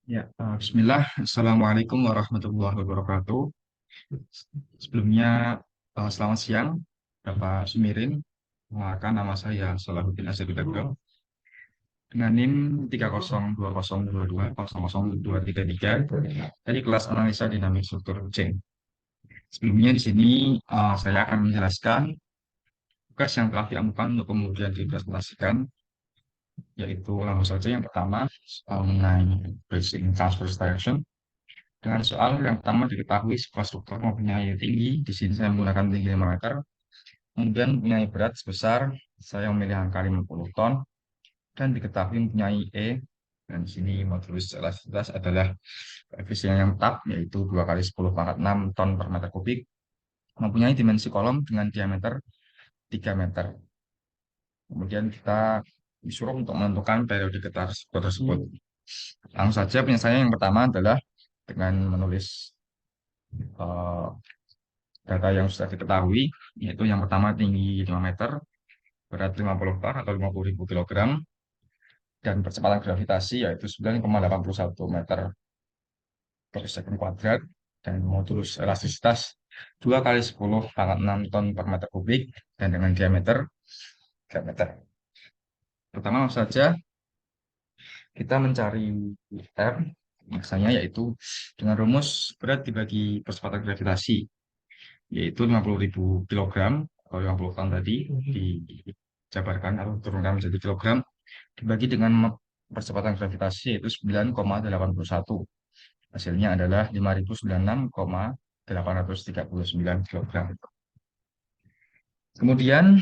Ya, Bismillah. Assalamualaikum warahmatullahi wabarakatuh. Sebelumnya, selamat siang, Bapak Sumirin. Perkenalkan, nama saya Salahuddin Azhabitagal dengan NIM 30202200233 dari kelas analisa dinamik struktur chain. Sebelumnya di sini saya akan menjelaskan tugas yang telah diamukan untuk kemudian dipresentasikan, yaitu langsung saja yang pertama mengenai basic transfer direction. Dengan soal yang pertama diketahui sebuah struktur mempunyai tinggi, di sini saya menggunakan tinggi 5 meter, kemudian mempunyai berat sebesar, saya memilih angka 50 ton, dan diketahui mempunyai E, dan di sini modulus elastisitas adalah koefisien yang tetap, yaitu 2 kali 10 pangkat 6 ton per meter kubik, mempunyai dimensi kolom dengan diameter 3 meter. Kemudian kita disuruh untuk menentukan periode getar tersebut. Langsung saja penyelesaian yang pertama adalah dengan menulis eh, data yang sudah diketahui, yaitu yang pertama tinggi 5 meter, berat 50 ton atau 50.000 kilogram, dan percepatan gravitasi yaitu 9,81 meter per second kuadrat, dan modulus elastisitas 2 kali 10 pangkat 6 ton per meter kubik, dan dengan diameter 3 meter. Pertama langsung saja kita mencari R, maksanya yaitu dengan rumus berat dibagi percepatan gravitasi, yaitu 50.000 kilogram atau 50 ton tadi dijabarkan atau turunkan menjadi kilogram dibagi dengan percepatan gravitasi yaitu 9,81. Hasilnya adalah 5.096,839 kilogram. Kemudian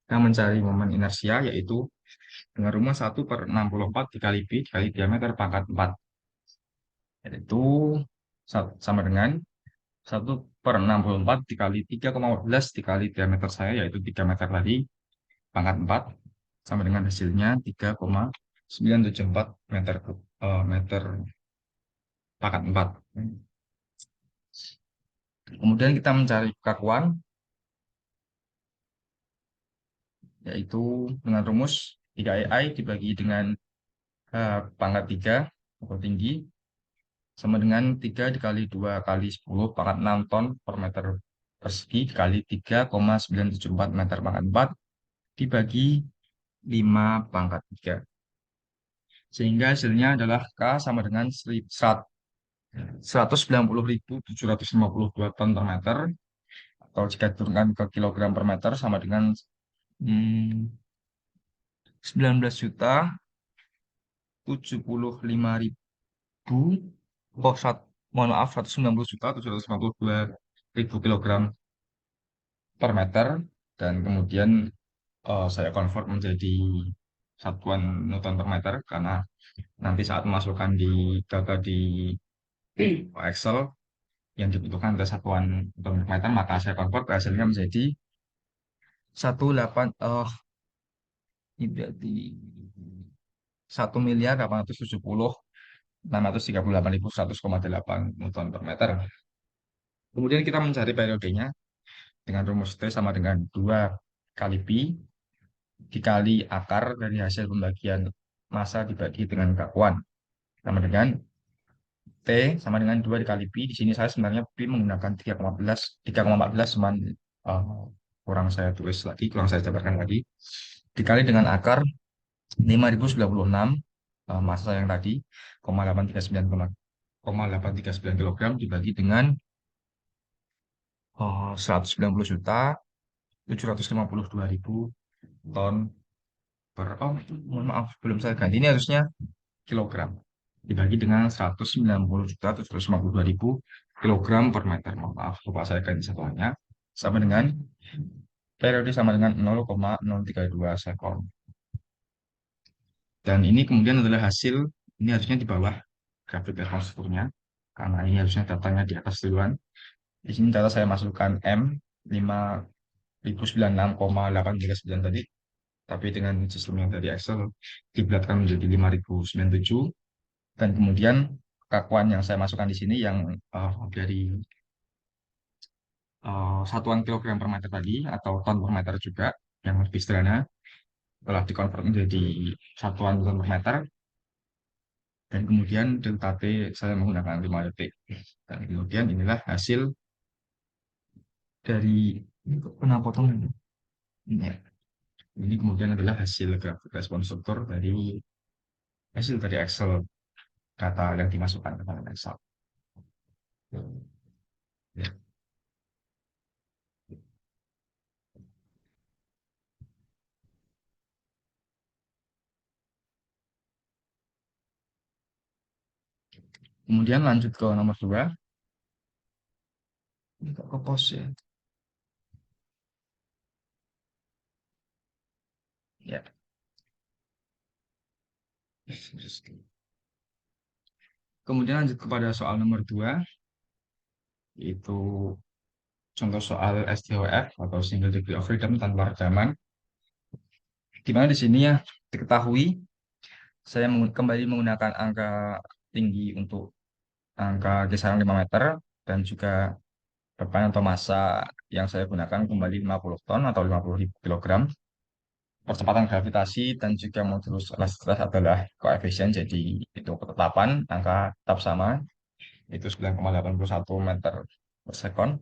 kita mencari momen inersia yaitu dengan rumus 1/64 dikali B dikali diameter pangkat 4, yaitu sama dengan 1/64 dikali 3,14 dikali diameter saya yaitu 3 meter tadi pangkat 4, sama dengan hasilnya 3,974 meter meter pangkat 4. Kemudian kita mencari kakuan yaitu dengan rumus 3EI dibagi dengan pangkat 3 atau tinggi sama dengan 3 dikali 2 kali 10 pangkat 6 ton per meter persegi dikali 3,974 meter pangkat 4 dibagi 5 pangkat 3. Sehingga hasilnya adalah K sama dengan 190.752 ton per meter, atau jika diturunkan ke kilogram per meter sama dengan 19 juta 75.000, mohon maaf, 190.752.000 kilogram per meter. Dan kemudian saya convert menjadi satuan Newton per meter karena nanti saat memasukkan di data di Excel yang dibutuhkan adalah satuan Newton per meter, maka saya convert hasilnya menjadi 18 ini berarti 1.870.638.100,8 Newton per meter. Kemudian kita mencari periodenya dengan rumus T sama dengan 2 kali pi dikali akar dari hasil pembagian massa dibagi dengan kakuan, sama dengan T sama dengan 2 dikali pi. Di sini saya sebenarnya pi menggunakan 3,14 cuman eh, kurang saya jabarkan lagi, dikali dengan akar 5.096 massa yang tadi 0,839 kilogram dibagi dengan 190.752.000 ton mohon maaf, belum saya ganti, ini harusnya kilogram dibagi dengan 190.752.000 kilogram per meter. Mohon maaf, lupa saya ganti satuannya, sama dengan periode sama dengan 0,032 sekon. Dan ini kemudian adalah hasil, ini harusnya di bawah grafik strukturnya karena ini harusnya datanya di atas duluan. Di sini data saya masukkan M 5.096,839 tadi, tapi dengan sistem yang dari Excel dibulatkan menjadi 5.097, dan kemudian kakuan yang saya masukkan di sini yang dari satuan kilogram per meter tadi atau ton per meter juga yang lebih sederhana telah dikonvert menjadi satuan ton per meter, Dan kemudian delta T saya menggunakan 5 detik. Dan kemudian inilah hasil dari pernah potong ini. Ya. Ini kemudian adalah hasil grafik respon struktur dari hasil dari Excel, data yang dimasukkan ke dalam Excel. Ya. Kemudian lanjut ke nomor 2. Ini kok ke pos ya. Ya. Kemudian lanjut kepada soal nomor 2, yaitu contoh soal STOF atau single degree of freedom tanpa rekaman. Di mana di sini ya diketahui saya kembali menggunakan angka tinggi untuk angka kisaran 5 meter dan juga beban atau massa yang saya gunakan kembali 50 ton atau 50.000 kilogram. Percepatan gravitasi dan juga modulus elastisitas adalah koefisien, jadi itu ketetapan angka tetap sama, itu 9,81 meter per sekon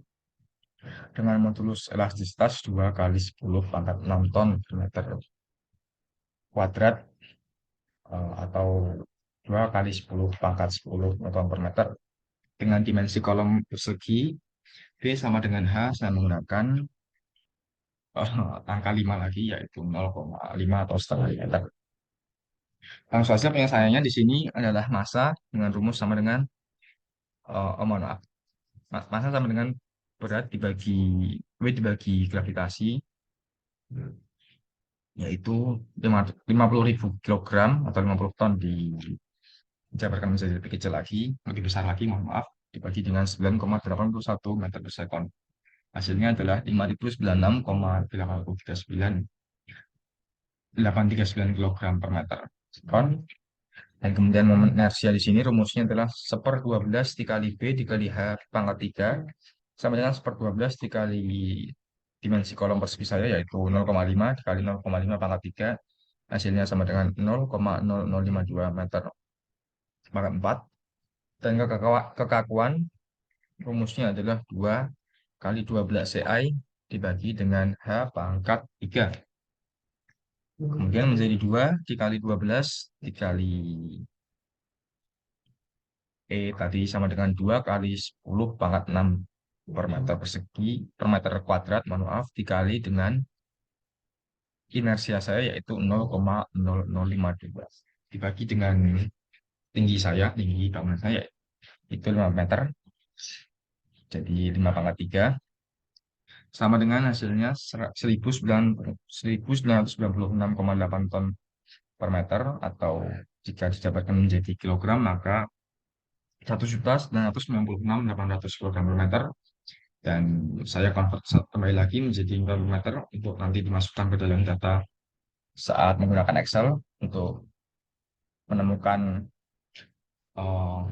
dengan modulus elastisitas 2 kali 10 pangkat 6 ton per meter kuadrat, atau 2 kali 10 pangkat 10 newton per meter. Dengan dimensi kolom persegi V sama dengan H, saya menggunakan angka 5 lagi, yaitu 0,5 atau setengah meter. Langsung saja penyelesaiannya di sini adalah massa dengan rumus sama dengan mohon maaf, massa sama dengan berat dibagi W dibagi gravitasi, yaitu 50.000 kilogram atau 50 ton dijabarkan menjadi lebih kecil lagi, lebih besar lagi, mohon maaf, dibagi dengan 9,81 meter per sekon. Hasilnya adalah 5.096,839 kilogram per meter sekon. Dan kemudian momen inersia di sini rumusnya adalah 1/12 dikali B dikali H pangkat 3 sama dengan 1/12 dikali dimensi kolom persegi saya, yaitu 0,5 dikali 0,5 pangkat 3. Hasilnya sama dengan 0,0052 meter pangkat 4. Dan kekakuan rumusnya adalah 2 kali 12 CI dibagi dengan H pangkat 3. Kemudian menjadi 2 dikali 12 dikali tadi sama dengan 2 kali 10 pangkat 6 per meter persegi, per meter kuadrat, mohon maaf, dikali dengan inersia saya yaitu 0,0052. Dibagi dengan tinggi bangunan saya itu 5 meter, jadi 5 pangkat 3. Sama dengan hasilnya 1996,8 ton per meter, atau jika dijabarkan menjadi kilogram maka 1.996.800 kilogram per meter. Dan saya convert kembali lagi menjadi meter untuk nanti dimasukkan ke dalam data saat menggunakan Excel untuk menemukan uh,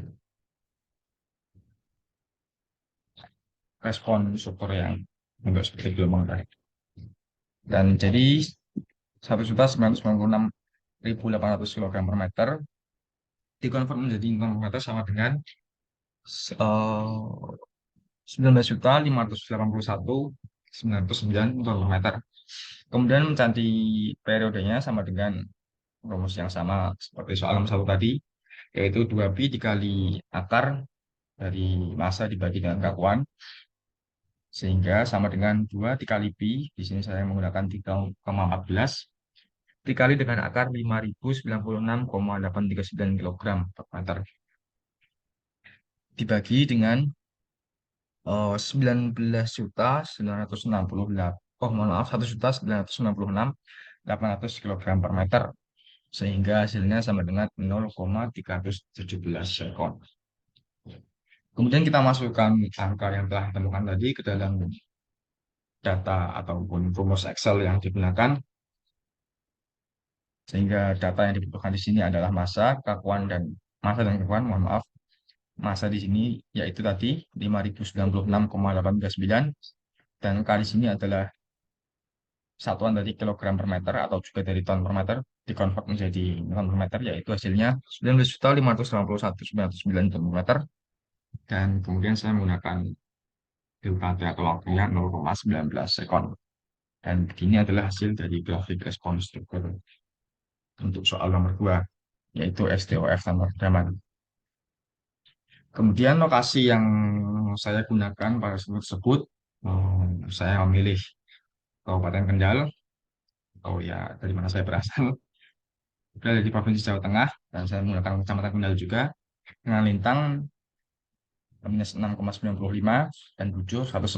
respon struktur yang bentuk seperti gelombang tadi. Dan jadi 1.996.800 kilogram per meter dikonvert menjadi Newton per meter sama dengan 19.581.909 Newton per meter. Kemudian mencari periodenya sama dengan rumus yang sama seperti soal nomor 1 tadi, yaitu 2pi dikali akar dari massa dibagi dengan kakuan, sehingga sama dengan 2 dikali pi, di sini saya menggunakan 3,14, dikali dengan akar 5.096,839 kilogram per meter, dibagi dengan 19.968, oh mohon maaf, 1.966.800 kilogram per meter, sehingga hasilnya sama dengan 0,317 sekon. Kemudian kita masukkan angka yang telah ditemukan tadi ke dalam data ataupun rumus Excel yang digunakan, sehingga data yang dibutuhkan di sini adalah massa, kakuan, dan massa dan kakuan, mohon maaf. Massa di sini yaitu tadi 5.096,839, dan kali sini adalah satuan dari kilogram per meter atau juga dari ton per meter dikonvert menjadi ton per meter, yaitu hasilnya 19.581.909 ton per meter. Dan kemudian saya menggunakan delta atau waktunya 0,19 sekon. Dan ini adalah hasil dari grafik respons struktur untuk soal nomor 2, yaitu STOF tanpa pedoman. Kemudian lokasi yang saya gunakan pada tersebut, saya memilih Kabupaten Kendal, atau ya dari mana saya berasal, berada di Provinsi Jawa Tengah, dan saya menggunakan Kecamatan Kendal juga, dengan lintang minus 6,95 dan bujur 110,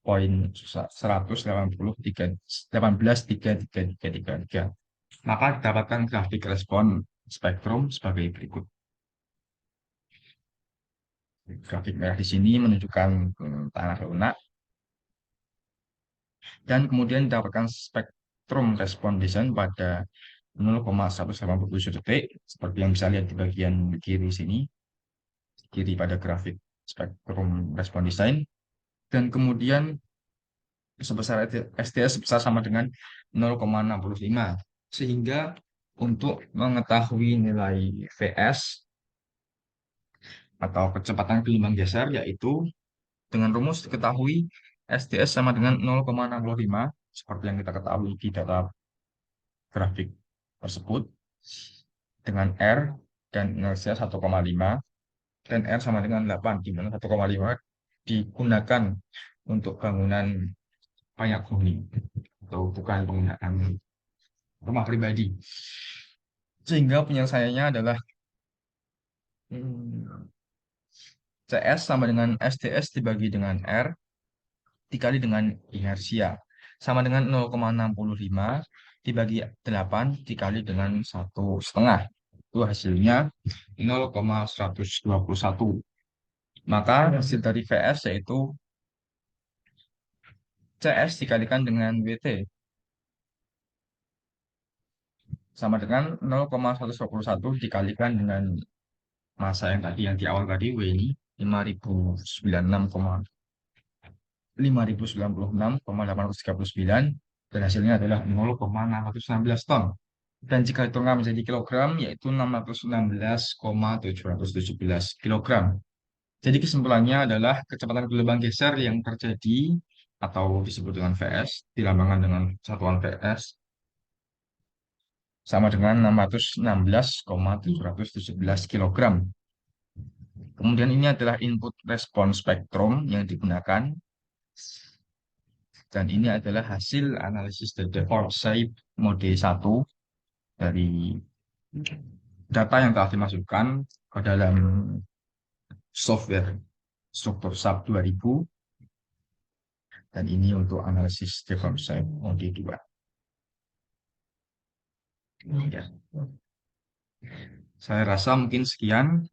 poin 118,333,333. Maka didapatkan grafik respon spektrum sebagai berikut. Grafik merah di sini menunjukkan tanah lunak, dan kemudian didapatkan spektrum respon desain pada 0,187 detik, seperti yang bisa lihat di bagian kiri sini, kiri pada grafik spektrum respon desain. Dan kemudian sebesar STS sebesar sama dengan 0,65. Sehingga untuk mengetahui nilai VS atau kecepatan gelombang geser, yaitu dengan rumus diketahui STS sama dengan 0,65 seperti yang kita ketahui di data grafik tersebut, dengan R dan inersia 1,5 dan R sama dengan 8, di mana 1,5 digunakan untuk bangunan payak huni atau bukan penggunaan rumah pribadi. Sehingga penyelesaiannya adalah CS sama dengan STS dibagi dengan R dikali dengan inersia sama dengan 0,65 dibagi 8 dikali dengan 1,5. Itu hasilnya 0,121. Maka hasil dari VS yaitu CS dikalikan dengan WT sama dengan 0,121 dikalikan dengan masa yang tadi, yang di awal tadi, W ini 5.096,839, dan hasilnya adalah 0,616 ton. Dan jika hitungkan menjadi kilogram, yaitu 616,717 kilogram. Jadi kesimpulannya adalah kecepatan gelombang geser yang terjadi atau disebut dengan VS, dilambangkan dengan satuan VS, sama dengan 616,717 kilogram. Kemudian ini adalah input respon spektrum yang digunakan, dan ini adalah hasil analisis dari Forsyth mode 1 dari data yang telah dimasukkan ke dalam software struktur SAP 2000, dan ini untuk analisis de Forsyth mode 2. Ya. Saya rasa mungkin sekian.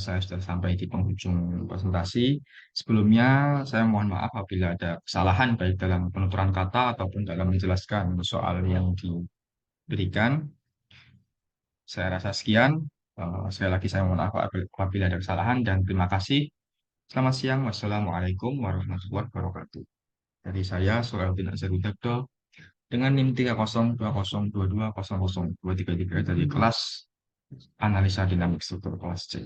Saya sudah sampai di penghujung presentasi. Sebelumnya, saya mohon maaf apabila ada kesalahan baik dalam penuturan kata ataupun dalam menjelaskan soal yang diberikan. Saya rasa sekian. Sekali lagi saya mohon maaf apabila ada kesalahan, dan terima kasih. Selamat siang. Wassalamualaikum warahmatullahi wabarakatuh. Dari saya, Suraudin Azharudabdo, dengan NIM 302022002333 dari kelas analisa dinamik struktur kelas C.